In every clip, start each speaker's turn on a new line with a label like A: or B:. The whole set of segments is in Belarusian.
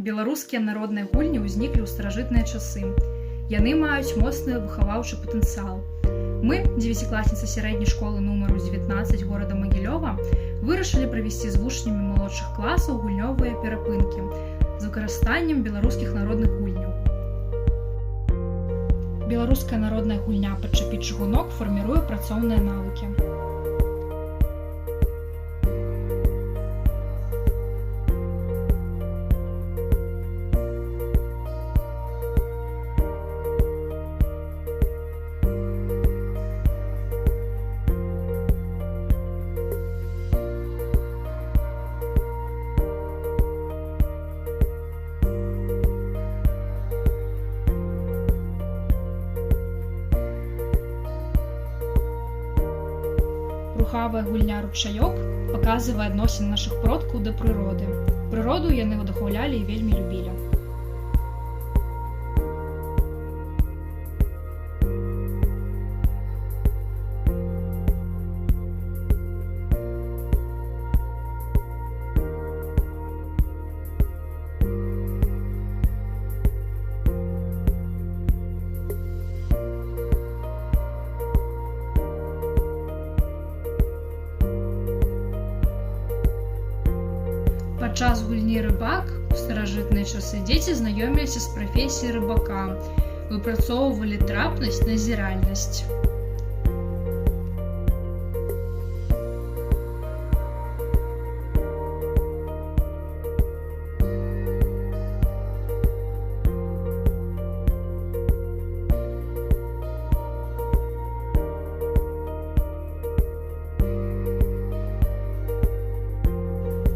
A: Беларускія народныя гульні ўзніклі ў старажытныя часы. Яны маюць моцны выхаваўчы патэнцыял. Мы, дзевяцікласніцы сярэдняй школы нумару 19 горада Магілёва, вырашылі правесці з вучнямі малодшых класаў гульнёвыя перапынкі з выкарыстаннем беларускіх народных гульняў. Беларуская народная гульня «Падчапіць чыгунок» фарміруе працоўныя навыкі. Рухавая гульня «Ручаёк» паказвае адносіны нашых продкаў да прыроды. Прыроду яны ўдахвалялі і вельмі любілі. Падчас гульні «Рыбак» у старажытныя часы дзеці знаёміліся з прафесіяй рыбака, выпрацоўвалі трапнасць, назіральнасць.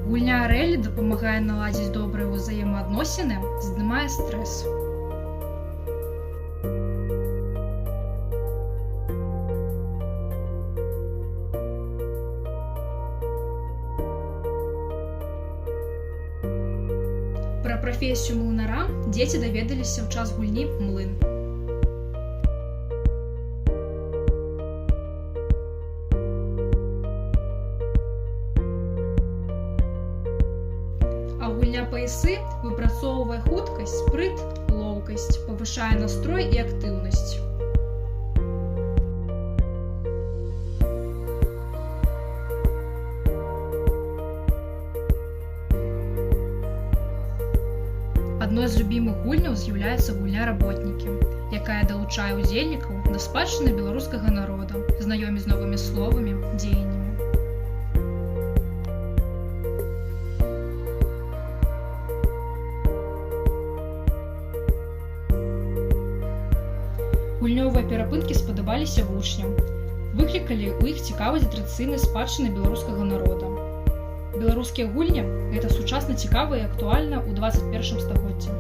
A: Гульня «Рэлі» дапамагае наладзіць добрыя ўзаемаадносіны, здымае стрэс. Пра прафесію млынара дзеці даведаліся ў час гульні «Млын». А гульня «Паясы» выпрацоўвае хуткасць, спрыт, лоўкасць, павышае настрой і актыўнасць. Адной з любімых гульняў з'яўляецца гульня «Работнікі», якая далучае ўдзельнікаў да спадчыны беларускага народа, знаёміць з новымі словамі, дзеяннямі. Гульнёвыя перапынкі спадабаліся вучням, выклікалі ў іх цікавасць традыцыйнай спадчыны беларускага народа. Беларускія гульні – гэта сучасна цікава і актуальна ў 21 стагоддзі.